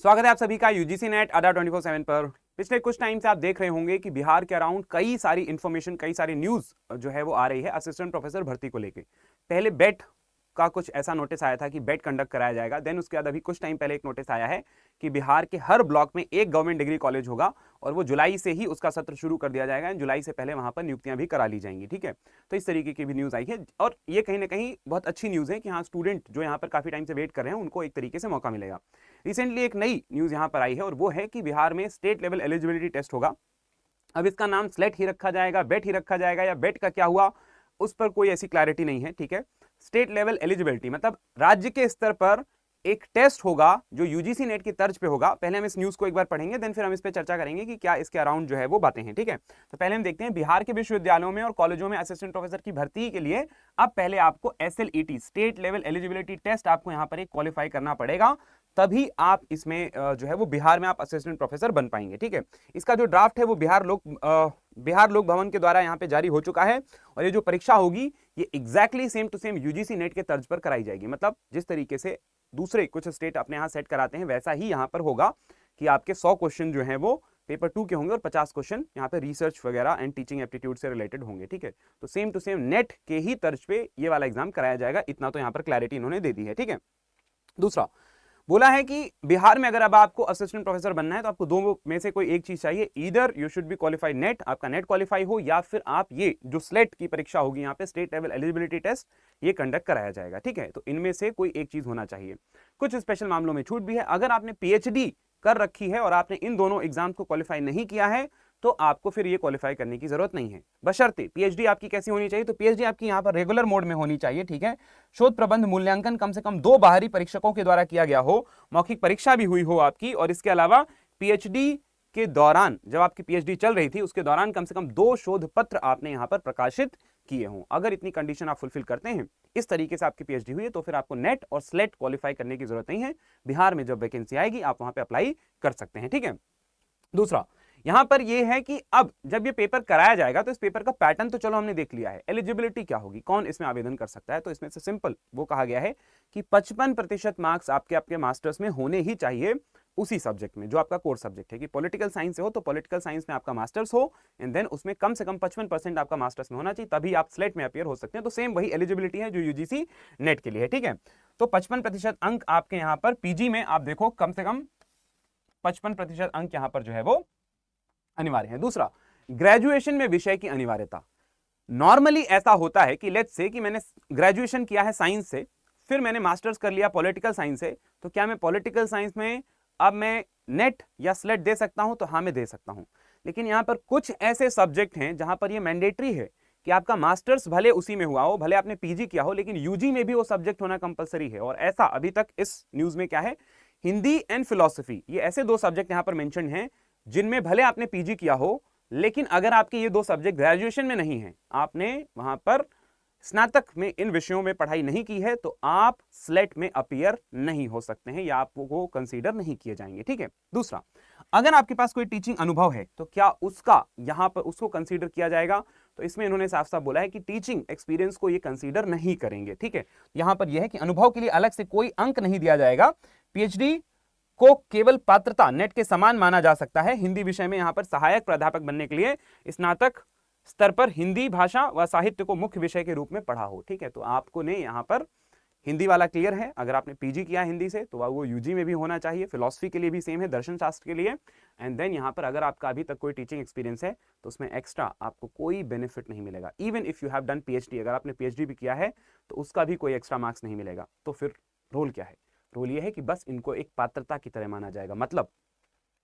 स्वागत है आप सभी का यूजीसी नेट अड्डा 24/7 पर। पिछले कुछ टाइम से आप देख रहे होंगे कि बिहार के अराउंड कई सारी इंफॉर्मेशन, कई सारी न्यूज जो है वो आ रही है असिस्टेंट प्रोफेसर भर्ती को लेके। पहले बेट का कुछ ऐसा नोटिस आया था कि बेट कंडक्ट कराया जाएगा। देन उसके बाद अभी कुछ टाइम पहले एक नोटिस आया है कि बिहार के हर ब्लॉक में एक गवर्नमेंट डिग्री कॉलेज होगा और वो जुलाई से ही उसका सत्र शुरू कर दिया जाएगा। जुलाई से पहले वहां पर नियुक्तियां भी करा ली जाएंगी। ठीक है, तो इस तरीके की भी न्यूज आई है और ये कहीं ना कहीं बहुत अच्छी न्यूज है कि हाँ, स्टूडेंट जो यहाँ पर काफी टाइम से वेट कर रहे हैं उनको एक तरीके से मौका मिलेगा। रिसेंटली एक नई न्यूज यहाँ पर आई है और वो है कि बिहार में स्टेट लेवल एलिजिबिलिटी टेस्ट होगा। अब इसका नाम स्लेट ही रखा जाएगा, बेट ही रखा जाएगा, या बेट का क्या हुआ उस पर कोई ऐसी क्लैरिटी नहीं है। ठीक है, स्टेट लेवल एलिजिबिलिटी मतलब राज्य के स्तर पर एक टेस्ट होगा जो यूजीसी नेट की तर्ज पे होगा। पहले हम इस न्यूज को एक बार पढ़ेंगे, देन फिर हम इस पे चर्चा करेंगे कि क्या इसके अराउंड जो है वो बातें हैं। ठीक है, तो पहले हम देखते हैं बिहार के विश्वविद्यालयों में और कॉलेजों में असिस्टेंट प्रोफेसर की भर्ती के लिए अब पहले आपको SLET state level eligibility test आपको यहां पर एक क्वालिफाई करना पड़ेगा, तभी आप इसमें जो है वो बिहार में आप असिस्टेंट प्रोफेसर बन पाएंगे। ठीक है, इसका जो ड्राफ्ट है वो बिहार लोक भवन के द्वारा यहाँ पे जारी हो चुका है और ये जो परीक्षा होगी ये exactly same to same UGC NET के तर्ज पर कराई जाएगी। मतलब जिस तरीके से दूसरे कुछ स्टेट अपने यहाँ सेट कराते हैं वैसा ही यहाँ पर होगा कि आपके 100 क्वेश्चन जो है वो पेपर 2 के होंगे और 50 क्वेश्चन यहाँ पे रिसर्च वगैरह एंड टीचिंग एप्टीट्यूड से रिलेटेड होंगे। ठीक है, तो सेम टू सेम नेट के ही तर्ज पे ये वाला एग्जाम कराया जाएगा, इतना तो यहाँ पर क्लैरिटी इन्होंने दे दी है। ठीक है, दूसरा बोला है कि बिहार में अगर अब आपको असिस्टेंट प्रोफेसर बनना है तो आपको दो में से कोई एक चीज चाहिए। Either you should be qualified net, आपका नेट क्वालिफाई हो, या फिर आप ये जो स्लेट की परीक्षा होगी यहाँ पे स्टेट लेवल एलिजिबिलिटी टेस्ट ये कंडक्ट कराया जाएगा। ठीक है, तो इनमें से कोई एक चीज होना चाहिए। कुछ स्पेशल मामलों में छूट भी है। अगर आपने PhD कर रखी है और आपने इन दोनों एग्जाम को क्वालिफाई नहीं किया है तो आपको फिर ये क्वालिफाई करने की जरूरत नहीं है, बशर्ते PhD आपकी कैसी होनी चाहिए। तो PhD आपकी यहाँ पर रेगुलर मोड में होनी चाहिए। ठीक है, शोध प्रबंध मूल्यांकन कम से कम 2 बाहरी परीक्षकों के द्वारा किया गया हो, मौखिक परीक्षा भी हुई हो आपकी, और इसके अलावा PhD के दौरान जब आपकी PhD चल रही थी उसके दौरान कम से कम 2 शोध पत्र आपने यहाँ पर प्रकाशित किए हों। अगर इतनी कंडीशन आप फुलफिल करते हैं, इस तरीके से आपकी PhD हुई है, तो फिर आपको नेट और स्लेट क्वालिफाई करने की जरूरत नहीं है। बिहार में जब वैकेंसी आएगी आप वहां पर अप्लाई कर सकते हैं। ठीक है, दूसरा यहां पर यह है कि अब जब ये पेपर कराया जाएगा तो इस पेपर का पैटर्न तो चलो हमने देख लिया है। एलिजिबिलिटी क्या होगी, कौन इसमें आवेदन कर सकता है, तो इसमें से सिंपल वो कहा गया है कि 55% मार्क्स आपके मास्टर्स में होने ही चाहिए उसी सब्जेक्ट में जो आपका कोर सब्जेक्ट है। कि पॉलिटिकल साइंस से हो तो पॉलिटिकल साइंस में आपका मास्टर्स हो एंड देन उसमें कम से कम 55% आपका मास्टर्स में होना चाहिए, तभी आप स्लेट में अपियर हो सकते हैं। तो सेम वही एलिजिबिलिटी है जो यूजीसी नेट के लिए है। ठीक है, तो 55% अंक आपके यहाँ पर पीजी में आप देखो कम से कम 55% अंक यहाँ पर जो है वो अनिवार्य है। दूसरा, ग्रेजुएशन में विषय की अनिवार्यता। नॉर्मली ऐसा होता है कि लेट्स से कि मैंने ग्रेजुएशन किया है साइंस से, फिर मैंने मास्टर्स कर लिया पॉलिटिकल साइंस से, तो क्या मैं पॉलिटिकल साइंस में अब मैं नेट या स्लेट दे सकता हूं? तो हाँ, मैं दे सकता हूं। लेकिन यहां पर कुछ ऐसे सब्जेक्ट हैं जहां पर यह मैंडेटरी है कि आपका मास्टर्स भले उसी में हुआ हो, भले आपने पीजी किया हो, लेकिन यूजी में भी वो सब्जेक्ट होना कंपलसरी है। और ऐसा अभी तक इस न्यूज में क्या है, हिंदी एंड फिलोसफी, ये ऐसे 2 सब्जेक्ट यहां पर मेंशन हैं जिनमें भले आपने पीजी किया हो, लेकिन अगर आपके ये 2 सब्जेक्ट ग्रेजुएशन में नहीं है, आपने वहां पर स्नातक में इन विषयों में पढ़ाई नहीं की है, तो आप स्लेट में अपीयर नहीं हो सकते हैं या आपको कंसीडर नहीं किए जाएंगे। ठीक है, दूसरा, अगर आपके पास कोई टीचिंग अनुभव है तो क्या उसका यहां पर उसको कंसीडर किया जाएगा? तो इसमें इन्होंने साफ साफ बोला है कि टीचिंग एक्सपीरियंस को ये कंसीडर नहीं करेंगे। ठीक है, यहां पर यह है कि अनुभव के लिए अलग से कोई अंक नहीं दिया जाएगा। PhD को केवल पात्रता नेट के समान माना जा सकता है। हिंदी विषय में यहां पर सहायक प्राध्यापक बनने के लिए स्नातक स्तर पर हिंदी भाषा व साहित्य को मुख्य विषय के रूप में पढ़ा हो। ठीक है, तो आपको ने यहां पर हिंदी वाला क्लियर है। अगर आपने पीजी किया हिंदी से तो वो यूजी में भी होना चाहिए। फिलॉसफी के लिए भी सेम है, दर्शन शास्त्र के लिए। एंड देन यहां पर अगर आपका अभी तक कोई टीचिंग एक्सपीरियंस है तो उसमें एक्स्ट्रा आपको कोई बेनिफिट नहीं मिलेगा। Even if you have done PhD, अगर आपने PhD भी किया है तो उसका भी कोई एक्स्ट्रा मार्क्स नहीं मिलेगा। तो फिर रोल क्या है? रोल ये है कि बस इनको एक पात्रता की तरह माना जाएगा। मतलब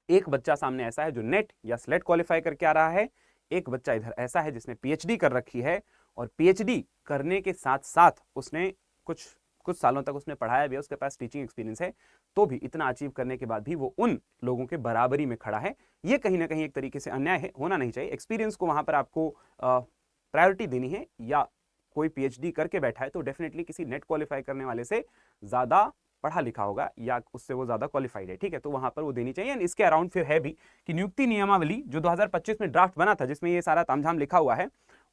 एक बच्चा सामने ऐसा है जो नेट या स्लेट क्वालिफाई करके आ रहा है, एक बच्चा इधर ऐसा है जिसने PhD कर रखी है और PhD करने के साथ साथ उसने कुछ सालों तक उसने पढ़ाया भी है, उसके पास टीचिंग एक्सपीरियंस है, तो भी इतना अचीव करने के बाद भी वो उन लोगों के बराबरी में खड़ा है। ये कहीं ना कहीं एक तरीके से अन्याय है, होना नहीं चाहिए। एक्सपीरियंस को वहां पर आपको प्रायोरिटी देनी है। या कोई PhD करके बैठा है तो डेफिनेटली किसी नेट क्वालिफाई करने वाले से ज्यादा पढ़ा लिखा होगा या उससे वो ज्यादा क्वालिफाइड है। ठीक है, तो वहां पर वो देनी चाहिए। इसके अराउंड फिर है भी कि नियुक्ति नियमावली जो 2025 में ड्राफ्ट बना था जिसमें ये सारा तामझाम लिखा हुआ है,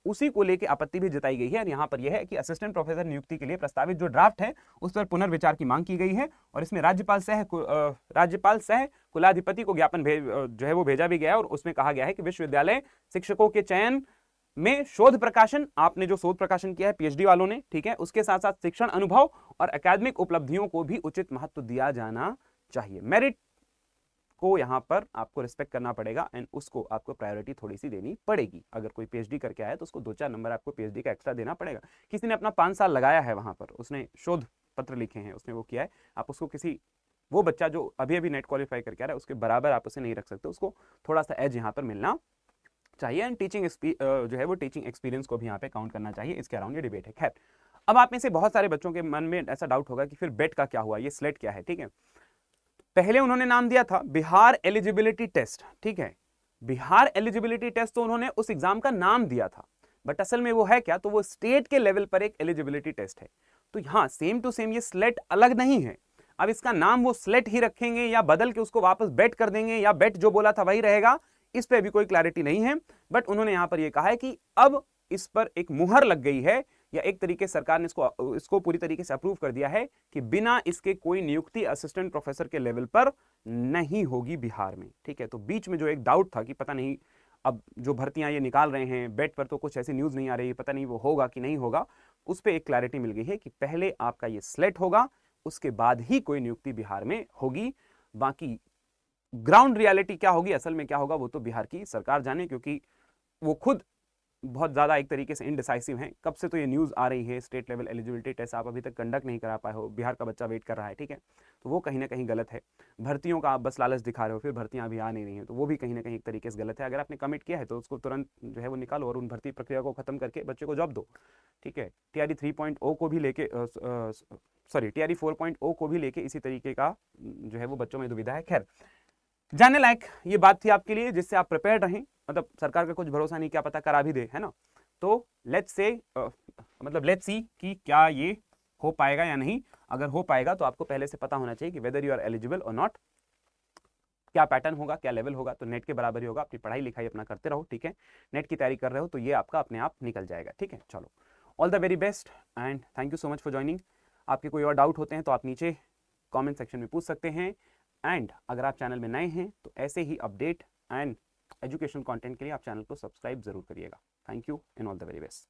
उसी को लेकर आपत्ति भी जताई गई है। और यहाँ पर यह है कि असिस्टेंट प्रोफेसर नियुक्ति के लिए प्रस्तावित जो ड्राफ्ट है उस पर पुनर्विचार की मांग की गई है और इसमें राज्यपाल सह कुलाधिपति को ज्ञापन जो है वो भेजा भी गया है और उसमें कहा गया है कि विश्वविद्यालय शिक्षकों के चयन में शोध प्रकाशन, आपने जो शोध प्रकाशन किया है पीएचडी वालों ने, ठीक है, उसके साथ साथ शिक्षण अनुभव और एकेडमिक उपलब्धियों को भी उचित महत्व दिया जाना चाहिए। मेरिट को यहां पर आपको रिस्पेक्ट करना पड़ेगा एंड उसको आपको प्रायोरिटी थोड़ी सी देनी पड़ेगी। अगर कोई पीएचडी करके आया तो उसको 2-4 नंबर आपको पीएचडी का एक्स्ट्रा देना पड़ेगा। किसी ने अपना 5 साल लगाया है वहां पर, उसने शोध पत्र लिखे हैं, उसने वो किया है, आप उसको किसी वो बच्चा जो अभी अभी नेट क्वालिफाई करके आ रहा है उसके बराबर आप उसे नहीं रख सकते, उसको थोड़ा सा एज यहाँ पर मिलना चाहिए। एंड टीचिंग जो है वो टीचिंग एक्सपीरियंस को भी यहाँ पे काउंट करना चाहिए। इसके अराउंड ये डिबेट है। खैर, अब आप में से बहुत सारे बच्चों के मन में ऐसा डाउट होगा कि फिर बेट का क्या हुआ, ये स्लेट क्या है, ठीक है। पहले उन्होंने नाम दिया था बिहार एलिजिबिलिटी टेस्ट, ठीक है, बिहार एलिजिबिलिटी टेस्ट, तो उन्होंने उस एग्जाम का नाम दिया था, बट असल में वो है क्या, तो वो स्टेट के लेवल पर एक एलिजिबिलिटी टेस्ट है। तो हाँ, सेम टू सेम ये स्लेट अलग नहीं है। अब इसका नाम वो स्लेट ही रखेंगे या बदल के उसको वापस बेट कर देंगे या बेट जो बोला था वही रहेगा, इस पे अभी कोई क्लैरिटी नहीं है। बट उन्होंने यहां पर यह कहा है कि अब इस पर एक मुहर लग गई है या एक तरीके से सरकार ने इसको पूरी तरीके से अप्रूव कर दिया है कि बिना इसके कोई नियुक्ति असिस्टेंट प्रोफेसर के लेवल पर नहीं होगी बिहार में, ठीक है। तो बीच में जो एक डाउट था कि पता नहीं अब जो भर्तियां ये निकाल रहे हैं बेट पर, तो कुछ ऐसी न्यूज नहीं आ रही, पता नहीं वो होगा कि नहीं होगा, उस पर एक क्लैरिटी मिल गई है कि पहले आपका ये स्लेट होगा, उसके बाद ही कोई नियुक्ति बिहार में होगी। बाकी ग्राउंड रियलिटी क्या होगी, असल में क्या होगा, वो तो बिहार की सरकार जाने, क्योंकि वो खुद बहुत ज्यादा एक तरीके से इनडिसाइसिव हैं। कब से तो ये न्यूज आ रही है स्टेट लेवल एलिजिबिलिटी टेस्ट आप अभी तक कंडक्ट नहीं करा पाए हो, बिहार का बच्चा वेट कर रहा है, ठीक है, तो वो कहीं ना कहीं गलत है। भर्तियों का आप बस लालच दिखा रहे हो, फिर भर्तियां अभी आ नहीं रही हैं, तो वो भी कहीं ना कहीं एक तरीके से गलत है। अगर आपने कमिट किया है तो उसको तुरंत जो है वो निकालो और उन भर्ती प्रक्रिया को खत्म करके बच्चे को जॉब दो, ठीक है। टीआरई 3.0 को भी लेके टीआरई 4.0 को भी लेके इसी तरीके का जो है वो बच्चों में दुविधा है। खैर, जानने लायक ये बात थी आपके लिए, जिससे आप प्रिपेयर रहें। मतलब सरकार का कुछ भरोसा नहीं, क्या पता करा भी दे, है ना। तो लेट्स सी कि क्या ये हो पाएगा या नहीं। अगर हो पाएगा तो आपको पहले से पता होना चाहिए कि वेदर यू आर एलिजिबल और नॉट, क्या पैटर्न होगा, क्या लेवल होगा। तो नेट के बराबर ही होगा। अपनी पढ़ाई लिखाई अपना करते रहो, ठीक है। नेट की तैयारी कर रहे हो तो ये आपका अपने आप निकल जाएगा, ठीक है। चलो, all the very best and thank you so much for joining. आपके कोई और डाउट होते हैं तो आप नीचे कॉमेंट सेक्शन में पूछ सकते हैं। एंड अगर आप चैनल में नए हैं तो ऐसे ही अपडेट एंड एजुकेशन कंटेंट के लिए आप चैनल को सब्सक्राइब जरूर करिएगा। Thank you and all the very best.